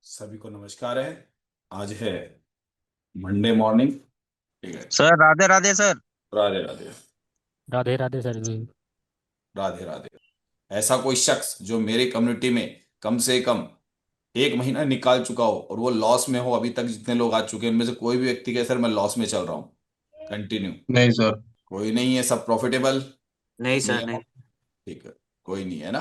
सभी को नमस्कार है। आज है मंडे मॉर्निंग। ठीक है। Sir Radhe Radhe sir. Radhe Radhe. Radhe Radhe sir ji. Radhe Radhe. ऐसा कोई शख्स जो मेरे कम्युनिटी में कम से कम एक महीना निकाल चुका हो और वो लॉस में हो, अभी तक जितने लोग आ चुके हैं उनमें से कोई भी व्यक्ति कहे सर मैं लॉस में चल रहा हूँ कंटिन्यू? नहीं सर। कोई नहीं है, सब प्रॉफिटेबल। नहीं सर नियम। नहीं। ठीक है। कोई नहीं है ना।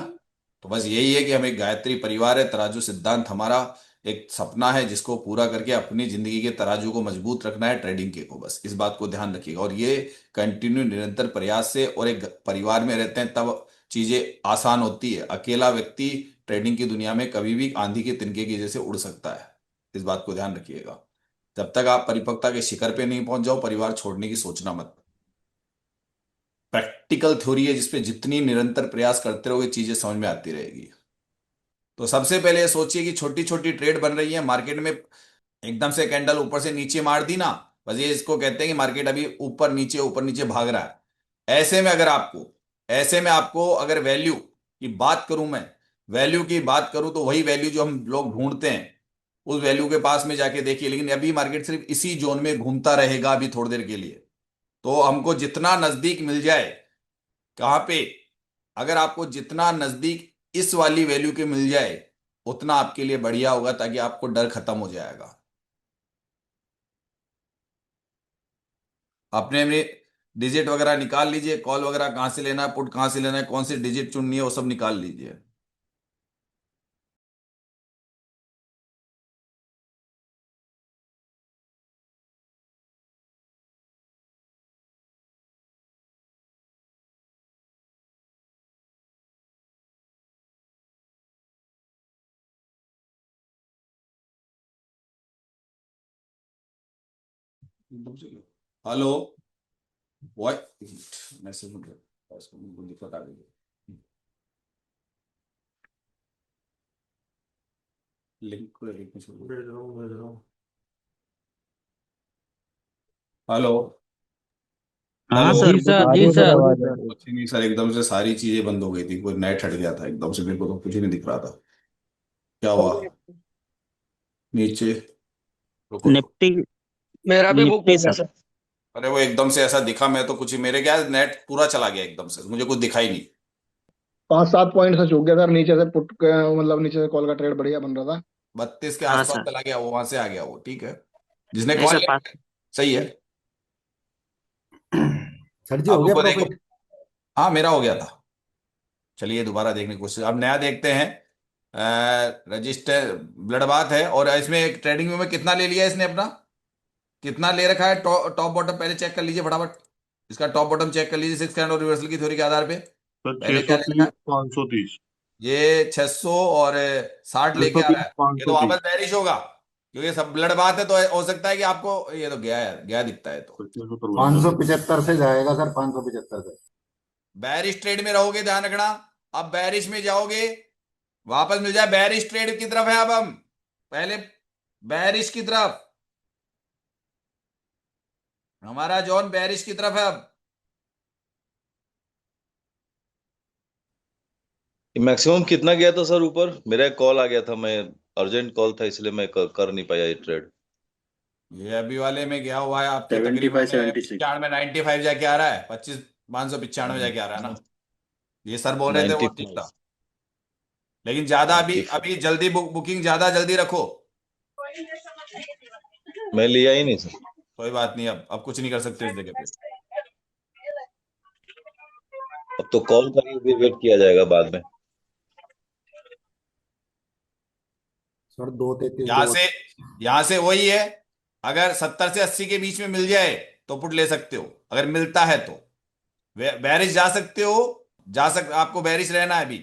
तो बस यही है कि हम एक गायत्री परिवार है। तराजू सिद्धांत हमारा एक सपना है जिसको पूरा करके अपनी जिंदगी के तराजू को मजबूत रखना है, ट्रेडिंग के को। बस इस बात को ध्यान रखिएगा और ये कंटिन्यू निरंतर प्रयास से, और एक परिवार में रहते हैं तब चीजें आसान होती है। अकेला व्यक्ति ट्रेडिंग की दुनिया में कभी भी आंधी के तिनके की जैसे उड़ सकता है। इस बात को ध्यान रखिएगा। जब तक आप परिपक्वता के शिखर पे नहीं पहुंच जाओ, परिवार छोड़ने की सोचना मत। प्रैक्टिकल थ्योरी है जिसपे जितनी निरंतर प्रयास करते रहोगे चीजें समझ में आती रहेगी। तो सबसे पहले ये सोचिए कि छोटी छोटी ट्रेड बन रही है मार्केट में। एकदम से कैंडल ऊपर से नीचे मार दी ना, बस ये इसको कहते हैं कि मार्केट अभी ऊपर नीचे भाग रहा है। ऐसे में आपको अगर वैल्यू की बात करूं मैं, वैल्यू की बात करूं तो वही वैल्यू जो हम लोग ढूंढते हैं उस वैल्यू के पास में जाके देखिए। लेकिन अभी मार्केट सिर्फ इसी जोन में घूमता रहेगा अभी थोड़ी देर के लिए। तो हमको जितना नजदीक मिल जाए, कहां पे, अगर आपको जितना नजदीक इस वाली वैल्यू के मिल जाए उतना आपके लिए बढ़िया होगा, ताकि आपको डर खत्म हो जाएगा। अपने में डिजिट वगैरह निकाल लीजिए, कॉल वगैरह कहां से लेना है, पुट कहां से लेना है, कौन सी डिजिट चुननी है, वो सब निकाल लीजिए। हेलो। वॉइस मैसेज दिक्कत आ गई है। लिंक को लिंक में भेज रहा हूँ। हेलो। हाँ हेलो। सर। जी सर, आ रही जी है सर, सर। आवाज आ रही है। कुछ नहीं सर, एकदम से सारी चीजें बंद हो गई थी, कोई नेट हट गया था एकदम से, मेरे को तो कुछ ही नहीं दिख रहा था। क्या हुआ? नीचे। रुको रुको। निफ्टी। मेरा भी बुक निफ्टी हो गया सर। सर। अरे वो एकदम से ऐसा दिखा, मैं तो कुछ ही, मेरे क्या नेट पूरा चला गया एकदम से, मुझे कुछ दिखा ही नहीं। 5-7 पॉइंट से चूक गया सर, नीचे से मतलब नीचे से कॉल का ट्रेड बढ़िया बन रहा था। 32 के हाँ आसपास सर। चला गया वो, वहां से आ गया वो, ठीक है। जिसने नहीं कॉल सर लिया सही है। सर जी, आप हो गया उसको देखो। प्रॉफिट। हाँ मेरा हो गया था। चलिए दोबारा देखने की कोशिश, अब नया देखते हैं। रजिस्टर ब्लड बाथ है, और इसमें एक ट्रेडिंग में कितना ले लिया इसने अपना, कितना ले रखा है? टॉप बॉटम पहले चेक कर लीजिए फटाफट। इसका टॉप बॉटम चेक कर लीजिए, सिक्स कैंडल रिवर्सल की थ्योरी के आधार पे। सर पहले छह क्या सौ ले रखा तीस है? 530। ये 600 और 60 छह लेके सौ आ रहा तीस है। पाँच ये तो सौ वापस तीस बेरिश होगा, क्योंकि ये सब ब्लड बात है, तो हो सकता है कि आपको ये तो गया है, गया दिखता है तो। 575 से जाएगा सर, 575 से। बैरिश ट्रेड में रहोगे, ध्यान रखना। अब बैरिश में जाओगे, वापस मिल जाए बैरिश ट्रेड की तरफ है अब हम, पहले बैरिश की तरफ, हमारा जोन बैरिश की तरफ है अब। मैक्सिमम कितना गया था सर ऊपर? मेरा एक कॉल आ गया था, मैं अर्जेंट कॉल था इसलिए मैं कर नहीं पाया ये ट्रेड। ये अभी वाले में गया हुआ है आपके 75 तकरीबन 76। 95 95 जाके आ रहा है, 25 595 जाके आ रहा है ना। ये सर बोल रहे थे वो ठीक 95। था। लेकिन ज्यादा अभी 95 अभी जल्दी बुकिंग ज्यादा जल्दी रखो। मैं लिया ही नहीं सर। कोई बात नहीं, अब कुछ नहीं कर सकते इस जगह पे। अब तो कॉल का ही वेट किया जाएगा बाद में। सर 233 यहां दो। से यहां से वही है। अगर 70 से 80 के बीच में मिल जाए तो पुट ले सकते हो, अगर मिलता है तो। बैरिश जा सकते हो, आपको बैरिश रहना है अभी,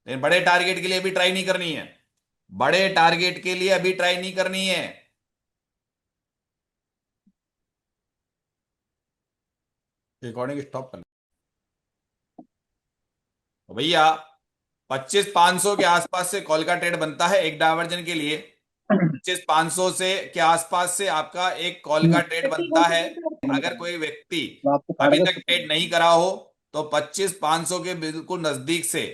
लेकिन बड़े टारगेट के लिए अभी ट्राई नहीं करनी है। बड़े टारगेट के लिए अभी ट्राई नहीं करनी है। रिकॉर्डिंग स्टॉप करना भैया। 25 500 के आसपास से कॉल का ट्रेड बनता है एक डायवर्जन के लिए। 25 500 से के आसपास से आपका एक कॉल का ट्रेड बनता है। अगर कोई व्यक्ति आपको अभी फाड़ेगा तक ट्रेड नहीं करा हो तो 25 500 के बिल्कुल नजदीक से,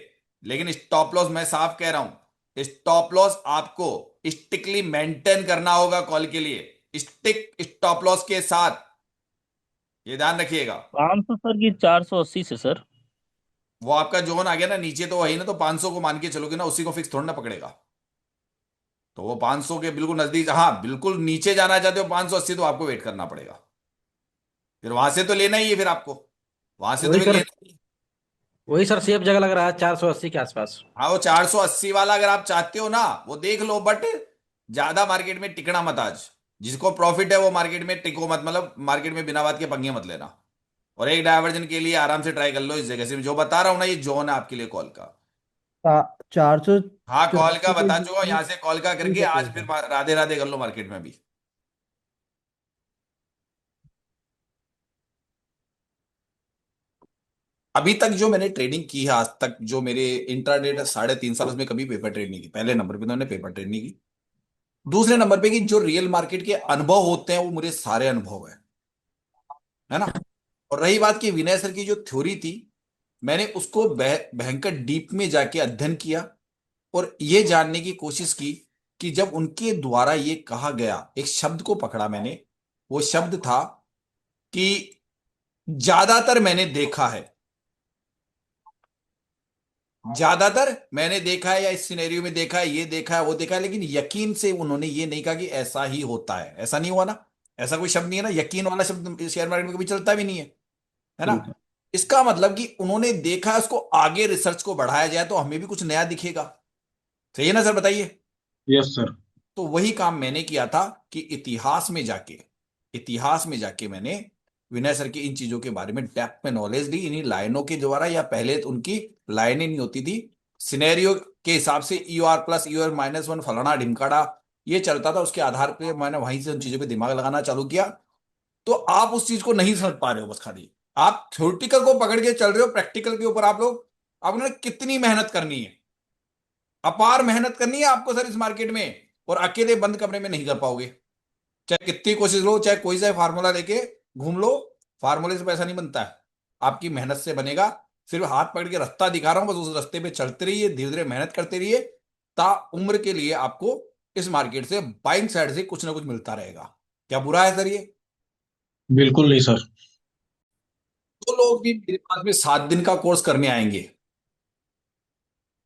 लेकिन स्टॉप लॉस मैं साफ कह रहा हूं, स्टॉप लॉस आपको स्टिकली मेंटेन करना होगा कॉल के लिए, स्टिक स्टॉप लॉस के साथ, ये ध्यान रखिएगा। 500 सर की 480 से सर। वो आपका जोन आ गया ना नीचे, तो वही ना, तो 500 को मान के चलोगे ना, उसी को फिक्स थोड़ा ना पकड़ेगा। तो वो 500 के बिल्कुल नजदीक, हाँ बिल्कुल नीचे जाना चाहते हो 580, तो आपको वेट करना पड़ेगा। फिर वहां से तो लेना ही है, फिर आपको वहां से तो वही फिर सर, लेना ही है। वही सर सेफ जगह लग रहा है 480 के आसपास। हाँ वो 480 वाला अगर आप चाहते हो ना, वो देख लो, बट ज्यादा मार्केट में टिकना मत आज। जिसको प्रॉफिट है वो मार्केट में टिको मत, मतलब मार्केट में बिना बात के पंगे मत लेना। और एक डायवर्जन के लिए आराम से ट्राई कर लो इस जगह से, जो बता रहा हूं ना, ये जोन है आपके लिए कॉल का। 400 हाँ कॉल का के बता बीच चुका हूं, में यहां से कॉल का नहीं करके आज सकते फिर सर। राधे राधे कर लो मार्केट में भी। अभी तक जो मैंने ट्रेडिंग की है आज तक, जो मेरे इंट्राडे 3.5 साल, उसमें कभी पेपर ट्रेड नहीं की। पहले नंबर पे तो मैंने पेपर ट्रेड नहीं की। दूसरे नंबर पे कि जो रियल मार्केट के अनुभव होते हैं, वो मुझे सारे अनुभव है ना। और रही बात की विनय सर की जो थ्योरी थी, मैंने उसको भयंकर डीप में जाके अध्ययन किया और ये जानने की कोशिश की कि जब उनके द्वारा ये कहा गया, एक शब्द को पकड़ा मैंने। वो शब्द था कि ज्यादातर मैंने देखा है, ज्यादातर मैंने देखा है, या इस सिनेरियो में देखा है, ये देखा है, वो देखा है, लेकिन यकीन से उन्होंने ये नहीं कहा कि ऐसा ही होता है। ऐसा नहीं हुआ ना, ऐसा कोई शब्द नहीं है ना, यकीन वाला शब्द शेयर मार्केट में कभी चलता भी नहीं है ना। इसका मतलब कि उन्होंने देखा है, उसको आगे रिसर्च को बढ़ाया जाए तो हमें भी कुछ नया दिखेगा। सही है ना सर, बताइए। Yes sir. तो वही काम मैंने किया था कि इतिहास में जाके मैंने विनय सर की इन चीजों के बारे में डेप्थ में नॉलेज ली, इन्हीं लाइनों के द्वारा, या पहले तो उनकी लाइनें नहीं होती थी, सिनेरियो के हिसाब से EOR+, EOR-1 फलाना ढिमकाड़ा ये चलता था, उसके आधार पे मैंने वहीं से उन चीजों पे दिमाग लगाना चालू किया। तो आप उस चीज को नहीं समझ पा रहे हो, बस खाली आप थ्योरेटिकल को पकड़ के चल रहे हो, प्रैक्टिकल के ऊपर आप लोग, आपने कितनी मेहनत करनी है, अपार मेहनत करनी है आपको सर इस मार्केट में, और अकेले बंद कमरे में नहीं कर पाओगे। चाहे कितनी कोशिश लो, चाहे कोई सा फार्मूला लेके घूम लो, फार्मूले से पैसा नहीं बनता है, आपकी मेहनत से बनेगा। सिर्फ हाथ पकड़ के रास्ता दिखा रहा हूं, बस उस रास्ते पे चलते रहिए, धीरे धीरे मेहनत करते रहिए, ता उम्र के लिए आपको इस मार्केट से बाइंग साइड से कुछ ना कुछ मिलता रहेगा। क्या बुरा है सर ये? बिल्कुल नहीं सर। तो लोग भी मेरे पास में 7 दिन का कोर्स करने आएंगे,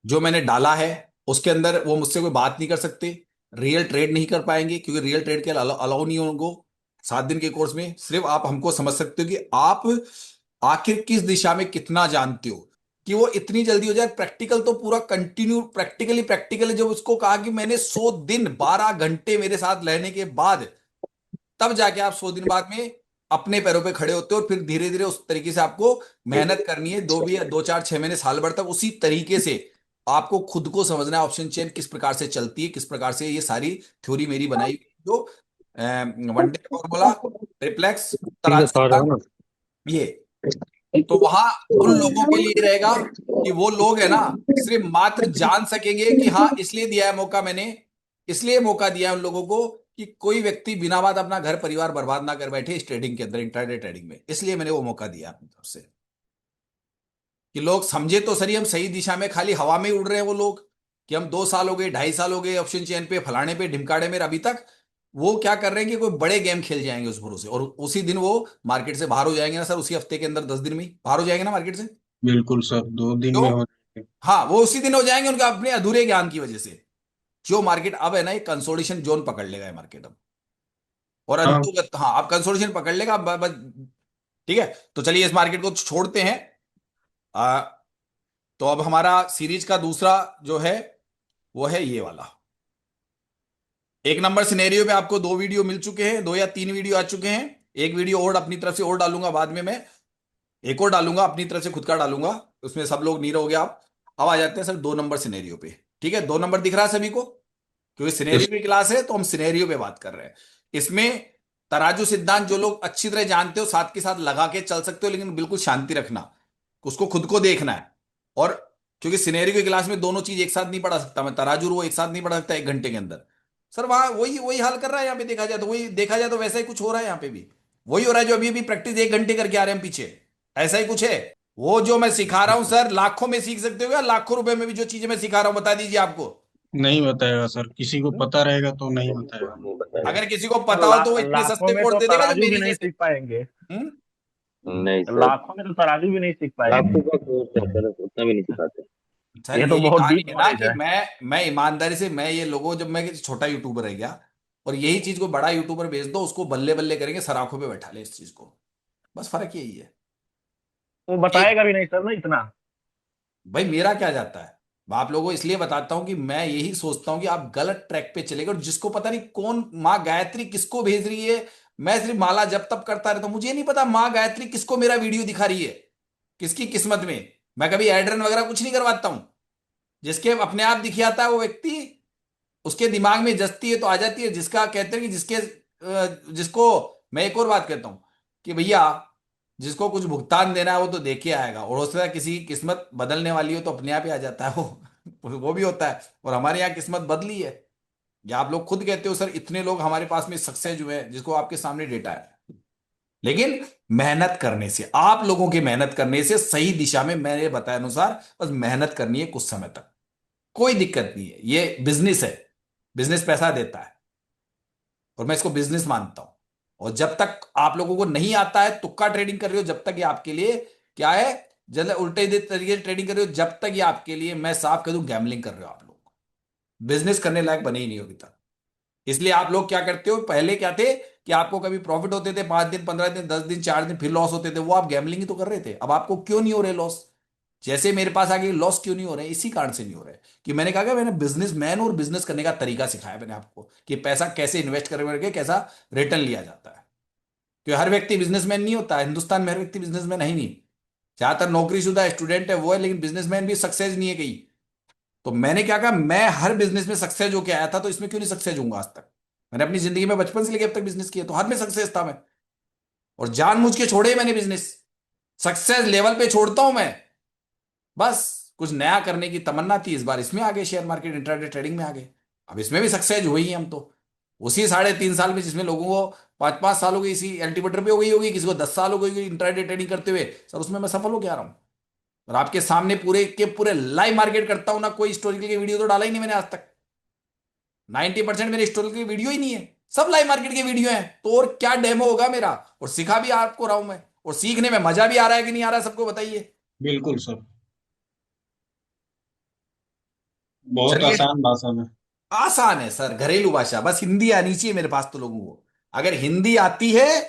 जो मैंने डाला है उसके अंदर वो मुझसे कोई बात नहीं कर सकते, रियल ट्रेड नहीं कर पाएंगे, क्योंकि रियल ट्रेड के अलाउ नहीं है उनको। 7 दिन के कोर्स में सिर्फ आप हमको समझ सकते हो कि आप आखिर किस दिशा में कितना जानते हो, कि वो इतनी जल्दी हो जाए। प्रैक्टिकल तो पूरा कंटिन्यू प्रैक्टिकली जब उसको कहा कि मैंने 100 दिन 12 घंटे मेरे साथ रहने के बाद, तब जाके आप 100 दिन बाद में अपने पैरों पे खड़े होते हो, और फिर धीरे धीरे उस तरीके से आपको मेहनत करनी है, 2 4 6 महीने साल भर तक उसी तरीके से आपको खुद को समझना है। ऑप्शन चेन किस प्रकार से चलती है, किस प्रकार से, ये सारी थ्योरी मेरी बनाई हुई है, जो वनडे फॉर्मूला, ट्रिप्लेक्स, ठीक है तराजू सर, है ना। सिद्धांत, ये। तो वहां उन लोगों के लिए रहेगा कि वो लोग है ना, सिर्फ मात्र जान सकेंगे कि हाँ इसलिए दिया है मौका मैंने, इसलिए मौका दिया है उन लोगों को कि कोई व्यक्ति बिना बात अपना घर परिवार बर्बाद ना कर बैठे इस ट्रेडिंग के अंदर, इंट्राडे ट्रेडिंग में। इसलिए मैंने वो मौका दिया अपनी तरफ से, कि लोग समझे तो सही हम सही दिशा में, खाली हवा में उड़ रहे हैं वो लोग, कि हम 2 साल हो गए, 2.5 साल हो गए ऑप्शन चेन पे, फलाने पे, ढिमकाड़े में, अभी तक वो क्या कर रहे हैं कि कोई बड़े गेम खेल जाएंगे उस भरोसे, और उसी दिन वो मार्केट से बाहर हो जाएंगे ना सर, उसी हफ्ते के अंदर 10 दिन में ही बाहर हो जाएंगे ना मार्केट से। बिल्कुल सर, 2 दिन में तो हो जाएंगे। हाँ वो उसी दिन हो जाएंगे, उनके अपने अधूरे ज्ञान की वजह से। जो मार्केट अब है ना, ये कंसोलिडेशन जोन पकड़ लेगा ये मार्केट अब, और हाँ अंतुगत, हाँ आप कंसोलिडेशन पकड़ लेगा अब बस। ठीक है, तो चलिए इस मार्केट को छोड़ते हैं। आ, तो अब हमारा सीरीज का दूसरा जो है वो है ये वाला। 1 नंबर सिनेरियो पे आपको 2 वीडियो मिल चुके हैं, 2 या 3 वीडियो आ चुके हैं। एक वीडियो और अपनी तरफ से और डालूंगा बाद में, मैं एक और डालूंगा अपनी तरफ से, खुद का डालूंगा, उसमें सब लोग नहीं रहोगे आप। अब आ जाते हैं सर 2 नंबर सिनेरियो पे। ठीक है, 2 नंबर दिख रहा है सभी को, क्योंकि सिनेरियो की क्लास है तो हम सिनेरियो पे बात कर रहे हैं। इसमें तराजू सिद्धांत जो लोग अच्छी तरह जानते हो, साथ के साथ लगा के चल सकते हो, लेकिन बिल्कुल शांति रखना, उसको खुद को देखना है। और क्योंकि सिनेरियो की क्लास में दोनों चीज एक साथ नहीं पढ़ा सकता मैं, तराजू वो एक साथ नहीं पढ़ा सकता 1 घंटे के अंदर। सर वहां वही वही हाल कर रहा है यहाँ पे, देखा जाए तो वही, देखा जाए तो वैसा ही कुछ हो रहा है यहाँ पे भी, वही हो रहा है जो अभी अभी प्रैक्टिस 1 घंटे करके आ रहे हैं पीछे, ऐसा ही कुछ है। वो जो मैं सिखा रहा हूं सर, लाखों में सीख सकते हो, या लाखों रुपए में भी जो चीजें मैं सिखा रहा हूं, बता दीजिए आपको। नहीं बताएगा सर, किसी को पता रहेगा तो नहीं बताएगा। अगर किसी को पता हो तो वो इतने सस्ते कोर्स दे देगा जो मेरी जैसे। पाएंगे। हम्म? नहीं सर, लाखों में तो तराजू भी नहीं सीख पाएंगे। लाखों का कोर्स है सर, उतना भी नहीं सिखाते। सर ये तो यही बहुत कहानी डीप है ना नॉलेज कि है। मैं ईमानदारी से, मैं ये लोगों, जब मैं किसी छोटा यूट्यूबर रह गया और यही चीज को बड़ा यूट्यूबर भेज दो, उसको बल्ले बल्ले करेंगे, सर आंखों पे बैठा ले इस चीज को। बस फर्क यही है। वो एक, बताएगा भी नहीं सर ना इतना। भाई मेरा क्या जाता है, मैं आप लोगों को इसलिए बताता हूं कि मैं यही सोचता हूं कि आप गलत ट्रैक पे चले गए, और जिसको पता नहीं कौन माँ गायत्री किसको भेज रही है। मैं सिर्फ माला जप तप करता रहता हूं, मुझे नहीं पता माँ गायत्री किसको मेरा वीडियो दिखा रही है, किसकी किस्मत में। मैं कभी एड रन वगैरह कुछ नहीं करवाता हूं। जिसके अपने आप दिख आता है वो व्यक्ति, उसके दिमाग में जचती है तो आ जाती है। जिसका कहते हैं कि जिसको मैं एक और बात कहता हूं कि भैया, जिसको कुछ भुगतान देना है वो तो देके आएगा, और हो सकता है किसी की किस्मत बदलने वाली हो तो अपने आप ही आ जाता है वो भी होता है। और हमारे यहाँ किस्मत बदली है, या आप लोग खुद कहते हो सर इतने लोग हमारे पास में सक्सेस हुए हैं, जिसको आपके सामने डेटा है। लेकिन मेहनत करने से, आप लोगों की मेहनत करने से सही दिशा में, मैंने बताया अनुसार बस मेहनत करनी है कुछ समय तक, कोई दिक्कत नहीं है। ये बिजनेस है, बिजनेस पैसा देता है और मैं इसको बिजनेस मानता हूं। और जब तक आप लोगों को नहीं आता है, तुक्का ट्रेडिंग कर रहे हो, जब तक ये आपके लिए क्या है, जल्द उल्टे तरीके से ट्रेडिंग कर रहे हो, जब तक ये आपके लिए, मैं साफ कह दूं, गैमलिंग कर रहे हो आप लोग, बिजनेस करने लायक बने ही नहीं हो अभी तक। इसलिए आप लोग क्या करते हो, पहले क्या थे कि आपको कभी प्रॉफिट होते थे 5 दिन, 15 दिन, 10 दिन, 4 दिन, फिर लॉस होते थे, वो आप गैमलिंग ही तो कर रहे थे। अब आपको क्यों नहीं हो रहे लॉस? जैसे मेरे पास आगे लॉस क्यों नहीं हो रहे? इसी कारण से नहीं हो रहे कि मैंने कहा कि मैंने बिजनेसमैन और बिजनेस करने का तरीका सिखाया मैंने आपको, कि पैसा कैसे इन्वेस्ट करके कैसा रिटर्न लिया जाता है। क्योंकि हर व्यक्ति बिजनेसमैन नहीं होता, हिंदुस्तान में हर व्यक्ति बिजनेसमैन है ही नहीं। ज्यादातर नौकरीशुदा स्टूडेंट है वो है, लेकिन बिजनेसमैन भी सक्सेस नहीं है कहीं। तो मैंने क्या कहा, मैं हर बिजनेस में सक्सेस होके आया था, तो इसमें क्यों नहीं सक्सेस होऊंगा आज तक? मैंने अपनी जिंदगी में बचपन से लेकर अब तक बिजनेस किया, तो हर में सक्सेस था मैं, और जानबूझ के छोड़े मैंने बिजनेस। सक्सेस लेवल पे छोड़ता हूं मैं, बस कुछ नया करने की तमन्ना थी, इस बार इसमें आ गए, शेयर मार्केट इंट्राडे ट्रेडिंग में आ गए। अब इसमें भी सक्सेस हुई हैं हम तो, उसी 3.5 साल में, जिसमें लोगों को 5-5 साल हो गई, इसी एल्टीमीटर पे हो गई होगी, किसी को 10 साल हो गई इंट्राडे ट्रेडिंग करते हुए, सर उसमें मैं सफल हो के आ रहा हूं। और आपके सामने पूरे के पूरे लाइव मार्केट करता हूं ना, कोई हिस्टोरिकल की वीडियो तो डाला ही नहीं मैंने आज तक। 90% मेरे हिस्टोरिकल की वीडियो ही नहीं है, सब लाइव मार्केट की वीडियो है। तो और क्या डेमो होगा मेरा? और सिखा भी आपको रहा हूं मैं, और सीखने में मजा भी आ रहा है कि नहीं आ रहा है, सबको बताइए। बिल्कुल सर, बहुत चलिए, आसान भाषा में। आसान है सर, घरेलू भाषा, बस हिंदी आनी चाहिए मेरे पास तो लोगों को। अगर हिंदी आती है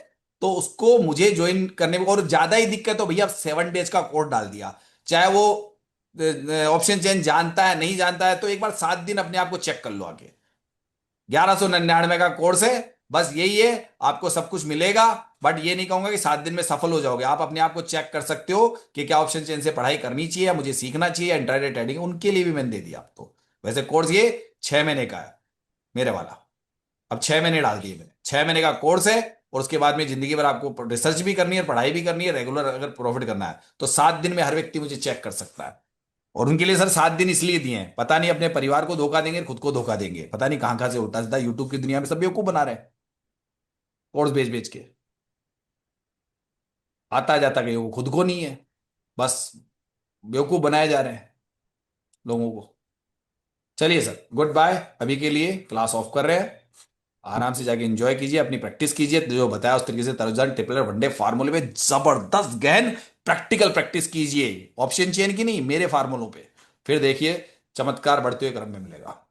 तो उसको मुझे ज्वाइन करने में, और ज्यादा ही दिक्कत हो भैया, 7 डेज का कोर्स डाल दिया। चाहे वो ऑप्शन चेंज जानता है नहीं जानता है, तो एक बार 7 दिन अपने आप को चेक कर लो आगे। 1199 का कोर्स है, बस यही है, आपको सब कुछ मिलेगा। बट ये नहीं कहूंगा कि 7 दिन में सफल हो जाओगे। आप अपने आप को चेक कर सकते हो कि क्या ऑप्शन चेंज से पढ़ाई करनी चाहिए, या मुझे सीखना चाहिए, या इंट्राडे ट्रेडिंग, उनके लिए भी मैंने दे दिया आपको। वैसे कोर्स ये 6 महीने का है मेरे वाला, अब 6 महीने डाल दिए मैंने, 6 महीने का कोर्स है। और उसके बाद में जिंदगी भर आपको रिसर्च भी करनी है, पढ़ाई भी करनी है, रेगुलर अगर प्रॉफिट करना है तो 7 दिन में हर व्यक्ति मुझे चेक कर सकता है। और उनके लिए सर 7 दिन इसलिए दिए हैं, पता नहीं अपने परिवार को धोखा देंगे, खुद को धोखा देंगे, पता नहीं कहां कहां से उल्टा सीधा यूट्यूब की दुनिया में सब बेवकूफ बना रहे हैं कोर्स बेच बेच के। आता जाता कहीं वो खुद को नहीं है, बस बेवकूफ बनाए जा रहे हैं लोगों को। चलिए सर, गुड बाय, अभी के लिए क्लास ऑफ कर रहे हैं। आराम से जाके एंजॉय कीजिए, अपनी प्रैक्टिस कीजिए, जो बताया उस तरीके से तर्जन टिपलर वनडे फार्मूले में जबरदस्त गहन प्रैक्टिकल प्रैक्टिस कीजिए, ऑप्शन चेन की नहीं, मेरे फार्मूलों पे। फिर देखिए चमत्कार बढ़ते हुए क्रम में मिलेगा।